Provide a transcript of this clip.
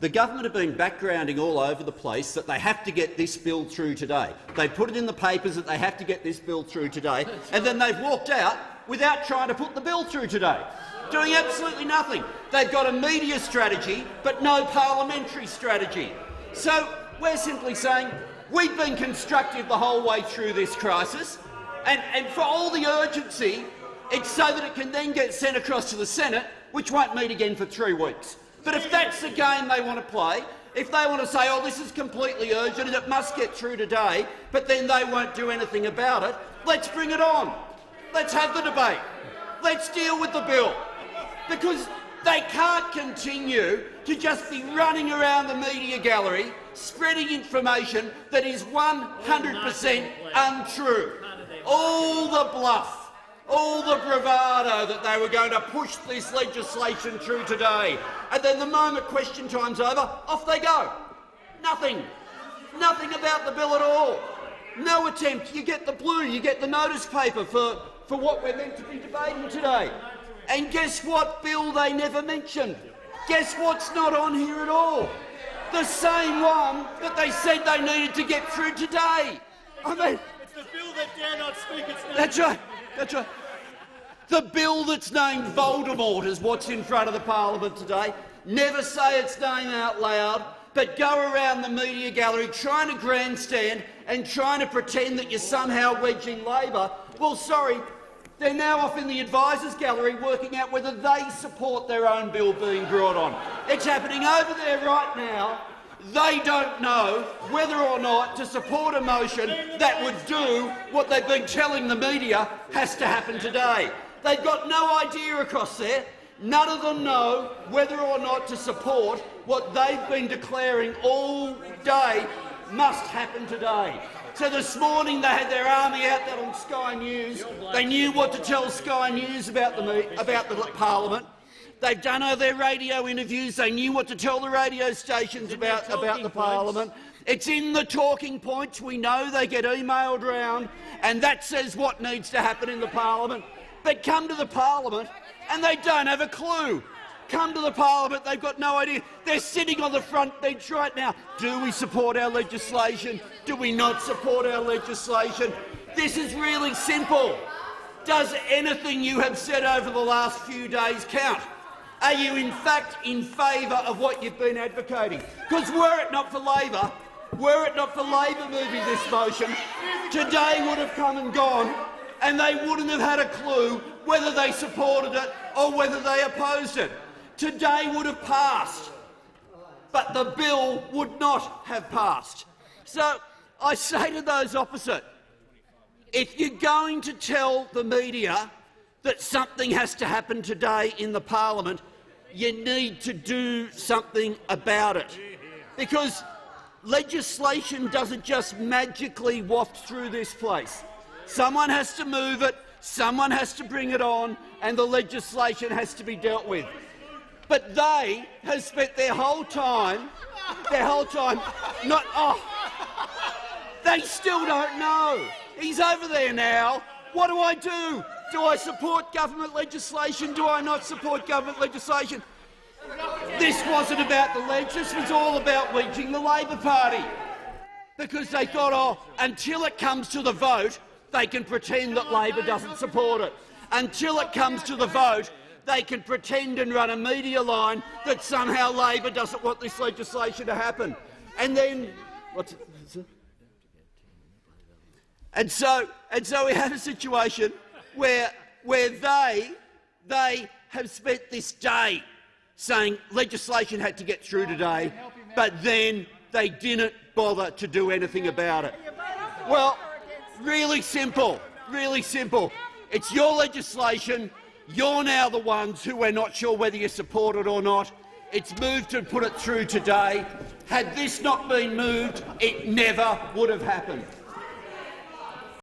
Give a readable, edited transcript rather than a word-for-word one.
The government have been backgrounding all over the place that they have to get this bill through today. They put it in the papers that they have to get this bill through today, and then they've walked out without trying to put the bill through today, doing absolutely nothing. They've got a media strategy but no parliamentary strategy. So we're simply saying we've been constructive the whole way through this crisis, and for all the urgency, it's so that it can then get sent across to the Senate, which won't meet again for 3 weeks. But if that's the game they want to play, if they want to say, oh, this is completely urgent and it must get through today, but then they won't do anything about it, let's bring it on. Let's have the debate. Let's deal with the bill. Because they can't continue to just be running around the media gallery spreading information that is 100% untrue. All the bluff, all the bravado that they were going to push this legislation through today, and then the moment question time's over, off they go. Nothing. Nothing about the bill at all. No attempt. You get the blue, you get the notice paper for what we're meant to be debating today. And guess what bill they never mentioned? Guess what's not on here at all? The same one that they said they needed to get through today. I mean, it's the bill that dare not speak its name. That's right. That's right. The bill that's named Voldemort is what's in front of the parliament today. Never say its name out loud, but go around the media gallery trying to grandstand and trying to pretend that you're somehow wedging Labor. Well, sorry, they're now off in the advisers' gallery working out whether they support their own bill being brought on. It's happening over there right now. They don't know whether or not to support a motion that would do what they've been telling the media has to happen today. They've got no idea across there. None of them know whether or not to support what they've been declaring all day must happen today. So this morning they had their army out there on Sky News. They knew what to tell Sky News about the Parliament. They've done all their radio interviews. They knew what to tell the radio stations about the Parliament. It's in the talking points. We know they get emailed round, and that says what needs to happen in the Parliament. But come to the Parliament and they don't have a clue. Come to the Parliament, they've got no idea. They're sitting on the front bench right now. Do we support our legislation? Do we not support our legislation? This is really simple. Does anything you have said over the last few days count? Are you in fact in favour of what you've been advocating? Because were it not for Labor moving this motion, today would have come and gone, and they wouldn't have had a clue whether they supported it or whether they opposed it. Today would have passed, but the bill would not have passed. So I say to those opposite, if you're going to tell the media that something has to happen today in the Parliament, you need to do something about it. Because legislation doesn't just magically waft through this place. Someone has to move it, someone has to bring it on, and the legislation has to be dealt with. But they have spent their whole time not. Oh, they still don't know. He's over there now. What do I do? Do I support government legislation? Do I not support government legislation? This wasn't about the ledge. This was all about wedging the Labor Party. Because they thought, oh, until it comes to the vote, they can pretend that Labor doesn't support it. Until it comes to the vote, they can pretend and run a media line that somehow Labor doesn't want this legislation to happen. And then, And so we have a situation where they have spent this day saying legislation had to get through today, but then they didn't bother to do anything about it. Well, really simple, really simple. It's your legislation. You're now the ones who we're not sure whether you support it or not. It's moved to put it through today. Had this not been moved, it never would have happened.